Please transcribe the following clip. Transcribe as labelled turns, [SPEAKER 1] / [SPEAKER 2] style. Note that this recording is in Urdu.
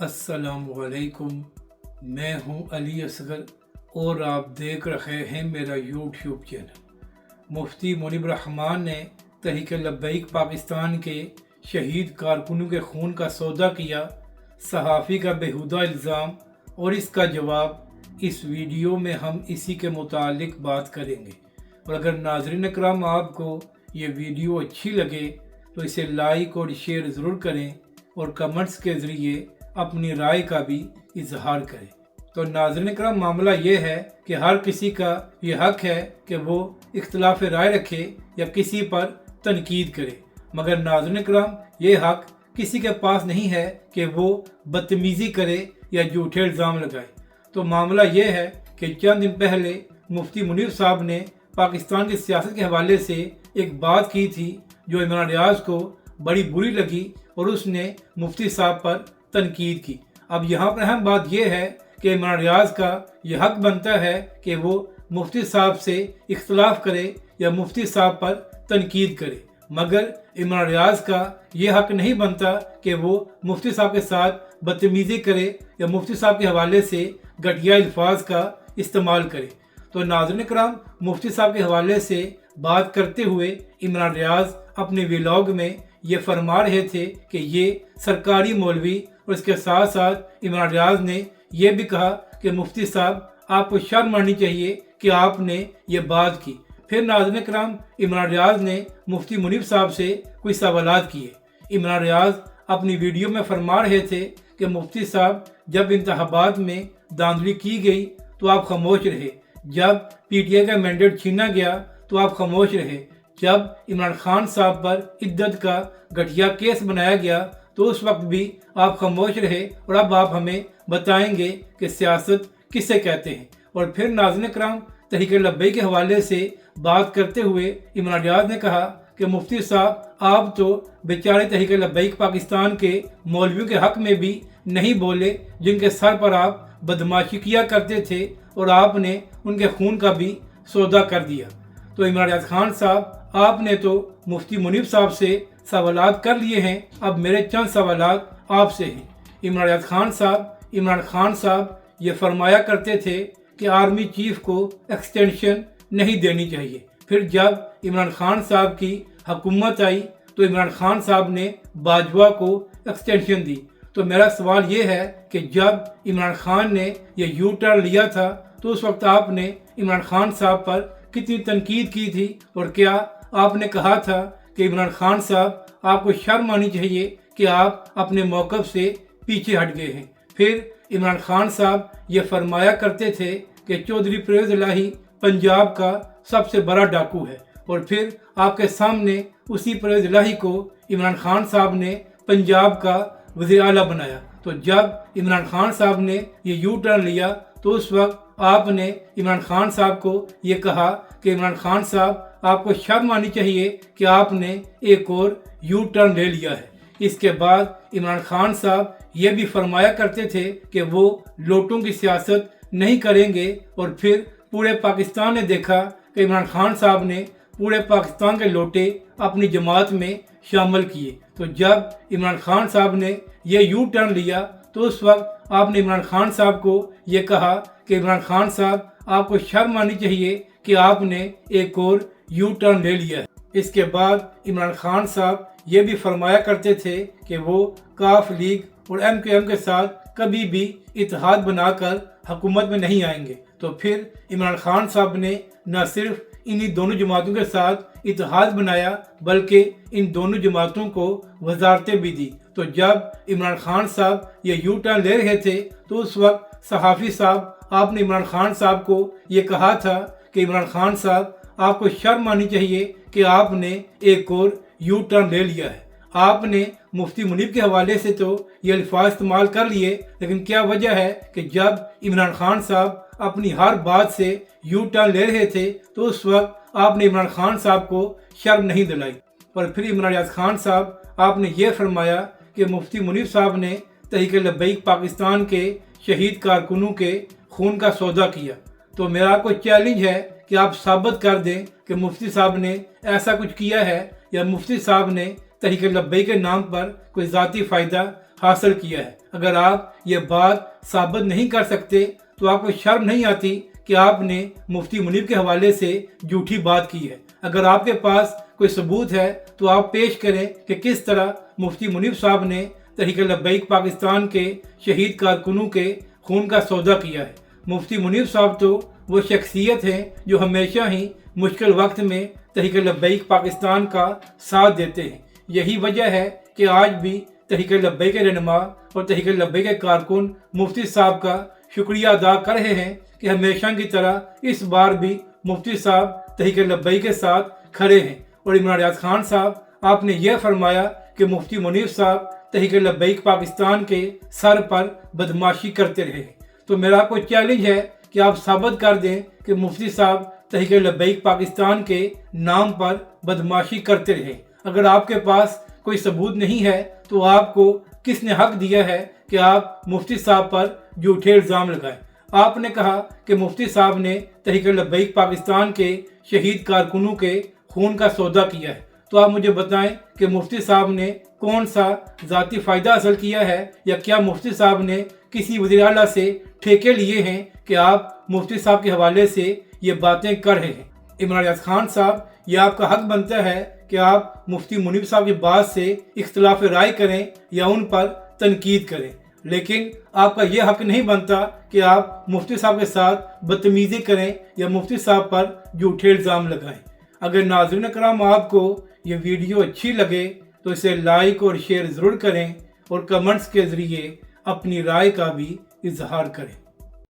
[SPEAKER 1] السلام علیکم، میں ہوں علی اصغر اور آپ دیکھ رہے ہیں میرا یوٹیوب چینل۔ مفتی منیب الرحمان نے تحریک لبیک پاکستان کے شہید کارکنوں کے خون کا سودا کیا، صحافی کا بیہودہ الزام اور اس کا جواب۔ اس ویڈیو میں ہم اسی کے متعلق بات کریں گے، اور اگر ناظرین اکرام آپ کو یہ ویڈیو اچھی لگے تو اسے لائک اور شیئر ضرور کریں اور کمنٹس کے ذریعے اپنی رائے کا بھی اظہار کریں۔ تو ناظرین کرام، معاملہ یہ ہے کہ ہر کسی کا یہ حق ہے کہ وہ اختلاف رائے رکھے یا کسی پر تنقید کرے، مگر ناظرین کرام یہ حق کسی کے پاس نہیں ہے کہ وہ بدتمیزی کرے یا جھوٹے الزام لگائے۔ تو معاملہ یہ ہے کہ چند دن پہلے مفتی منیر صاحب نے پاکستان کی سیاست کے حوالے سے ایک بات کی تھی جو عمران ریاض کو بڑی بری لگی اور اس نے مفتی صاحب پر تنقید کی۔ اب یہاں پر اہم بات یہ ہے کہ عمران ریاض کا یہ حق بنتا ہے کہ وہ مفتی صاحب سے اختلاف کرے یا مفتی صاحب پر تنقید کرے، مگر عمران ریاض کا یہ حق نہیں بنتا کہ وہ مفتی صاحب کے ساتھ بدتمیزی کرے یا مفتی صاحب کے حوالے سے گھٹیا الفاظ کا استعمال کرے۔ تو ناظرین کرام، مفتی صاحب کے حوالے سے بات کرتے ہوئے عمران ریاض اپنے ویلاگ میں یہ فرما رہے تھے کہ یہ سرکاری مولوی، اور اس کے ساتھ ساتھ عمران ریاض نے یہ بھی کہا کہ مفتی صاحب آپ کو شرم آنی چاہیے کہ آپ نے یہ بات کی۔ پھر ناظرین کرام، عمران ریاض نے مفتی منیب صاحب سے کوئی سوالات کیے۔ عمران ریاض اپنی ویڈیو میں فرما رہے تھے کہ مفتی صاحب جب انتخابات میں دھاندلی کی گئی تو آپ خاموش رہے، جب پی ٹی آئی کا مینڈیٹ چھینا گیا تو آپ خاموش رہے، جب عمران خان صاحب پر عدت کا گھٹیا کیس بنایا گیا تو اس وقت بھی آپ خاموش رہے، اور اب آپ ہمیں بتائیں گے کہ سیاست کسے کہتے ہیں۔ اور پھر ناظرین کرام، تحریک لبیک کے حوالے سے بات کرتے ہوئے عمران ریاض نے کہا کہ مفتی صاحب آپ تو بیچارے تحریک لبیک پاکستان کے مولویوں کے حق میں بھی نہیں بولے جن کے سر پر آپ بدماشی کیا کرتے تھے، اور آپ نے ان کے خون کا بھی سودا کر دیا۔ تو عمران ریاض خان صاحب، آپ نے تو مفتی منیب صاحب سے سوالات کر لیے ہیں، اب میرے چند سوالات آپ سے ہیں۔ عمران خان صاحب یہ فرمایا کرتے تھے کہ آرمی چیف کو ایکسٹینشن نہیں دینی چاہیے۔ پھر جب عمران خان صاحب کی حکومت آئی تو عمران خان صاحب نے باجوہ کو ایکسٹینشن دی۔ تو میرا سوال یہ ہے کہ جب عمران خان نے یہ یو ٹرن لیا تھا تو اس وقت آپ نے عمران خان صاحب پر کتنی تنقید کی تھی، اور کیا آپ نے کہا تھا کہ عمران خان صاحب آپ کو شرم آنی چاہیے کہ آپ اپنے موقف سے پیچھے ہٹ گئے ہیں۔ پھر عمران خان صاحب یہ فرمایا کرتے تھے کہ چودھری پرویز الہی پنجاب کا سب سے بڑا ڈاکو ہے، اور پھر آپ کے سامنے اسی پرویز الہی کو عمران خان صاحب نے پنجاب کا وزیر اعلیٰ بنایا۔ تو جب عمران خان صاحب نے یہ یو ٹرن لیا تو اس وقت آپ نے عمران خان صاحب کو یہ کہا کہ عمران خان صاحب آپ کو شرم آنی چاہیے کہ آپ نے ایک اور یو ٹرن لے لیا ہے۔ اس کے بعد عمران خان صاحب یہ بھی فرمایا کرتے تھے کہ وہ لوٹوں کی سیاست نہیں کریں گے، اور پھر پورے پاکستان نے دیکھا کہ عمران خان صاحب نے پورے پاکستان کے لوٹے اپنی جماعت میں شامل کیے۔ تو جب عمران خان صاحب نے یہ یو ٹرن لیا تو اس وقت آپ نے عمران خان صاحب کو یہ کہا کہ عمران خان صاحب آپ کو شرم آنی چاہیے کہ آپ نے ایک اور یو ٹرن لے لیا ہے۔ اس کے بعد عمران خان صاحب یہ بھی فرمایا کرتے تھے کہ وہ کاف لیگ اور ایم کیو ایم کے ساتھ کبھی بھی اتحاد بنا کر حکومت میں نہیں آئیں گے۔ تو پھر عمران خان صاحب نے نہ صرف انہی دونوں جماعتوں کے ساتھ اتحاد بنایا بلکہ ان دونوں جماعتوں کو وزارتیں بھی دی۔ تو جب عمران خان صاحب یہ یو ٹرن لے رہے تھے تو اس وقت صحافی صاحب، آپ نے عمران خان صاحب کو یہ کہا تھا کہ عمران خان صاحب آپ کو شرم آنی چاہیے کہ آپ نے ایک اور یو ٹرن لے لیا ہے۔ آپ نے مفتی منیب کے حوالے سے تو یہ الفاظ استعمال کر لیے، لیکن کیا وجہ ہے کہ جب عمران خان صاحب اپنی ہر بات سے یو ٹرن لے رہے تھے تو اس وقت آپ نے عمران خان صاحب کو شرم نہیں دلائی۔ اور پھر عمران ریاض خان صاحب، آپ نے یہ فرمایا کہ مفتی منیب صاحب نے تحریک لبیک پاکستان کے شہید کارکنوں کے خون کا سودا کیا۔ تو میرا آپ کو چیلنج ہے کہ آپ ثابت کر دیں کہ مفتی صاحب نے ایسا کچھ کیا ہے یا مفتی صاحب نے تحریک لبیک کے نام پر کوئی ذاتی فائدہ حاصل کیا ہے۔ اگر آپ یہ بات ثابت نہیں کر سکتے تو آپ کو شرم نہیں آتی کہ آپ نے مفتی منیب کے حوالے سے جھوٹی بات کی ہے؟ اگر آپ کے پاس کوئی ثبوت ہے تو آپ پیش کریں کہ کس طرح مفتی منیب صاحب نے تحریک لبیک پاکستان کے شہید کارکنوں کے خون کا سودا کیا ہے۔ مفتی منیب صاحب تو وہ شخصیت ہیں جو ہمیشہ ہی مشکل وقت میں تحریک لبیک پاکستان کا ساتھ دیتے ہیں۔ یہی وجہ ہے کہ آج بھی تحریک لبیک کے رہنما اور تحریک لبیک کے کارکن مفتی صاحب کا شکریہ ادا کر رہے ہیں کہ ہمیشہ کی طرح اس بار بھی مفتی صاحب تحریک لبیک کے ساتھ کھڑے ہیں۔ اور عمران ریاض خان صاحب، آپ نے یہ فرمایا کہ مفتی منیب صاحب تحریک لبیک پاکستان کے سر پر بدمعاشی کرتے رہے، تو میرا آپ کو چیلنج ہے کہ آپ ثابت کر دیں کہ مفتی صاحب تحریک لبیک پاکستان کے نام پر بدمعاشی کرتے رہے۔ اگر آپ کے پاس کوئی ثبوت نہیں ہے تو آپ کو کس نے حق دیا ہے کہ آپ مفتی صاحب پر جھوٹے الزام لگائیں؟ آپ نے کہا کہ مفتی صاحب نے تحریک لبیک پاکستان کے شہید کارکنوں کے خون کا سودا کیا ہے، تو آپ مجھے بتائیں کہ مفتی صاحب نے کون سا ذاتی فائدہ حاصل کیا ہے، یا کیا مفتی صاحب نے کسی وزیر اعلیٰ سے ٹھیکے لیے ہیں کہ آپ مفتی صاحب کے حوالے سے یہ باتیں کر رہے ہیں؟ عمران ریاض خان صاحب، یہ آپ کا حق بنتا ہے کہ آپ مفتی منیب صاحب کی بات سے اختلاف رائے کریں یا ان پر تنقید کریں، لیکن آپ کا یہ حق نہیں بنتا کہ آپ مفتی صاحب کے ساتھ بدتمیزی کریں یا مفتی صاحب پر جھوٹے الزام لگائیں۔ اگر ناظرین کرام آپ کو یہ ویڈیو اچھی لگے تو اسے لائک اور شیئر ضرور کریں، اور کمنٹس کے ذریعے اپنی رائے کا بھی اظہار کریں۔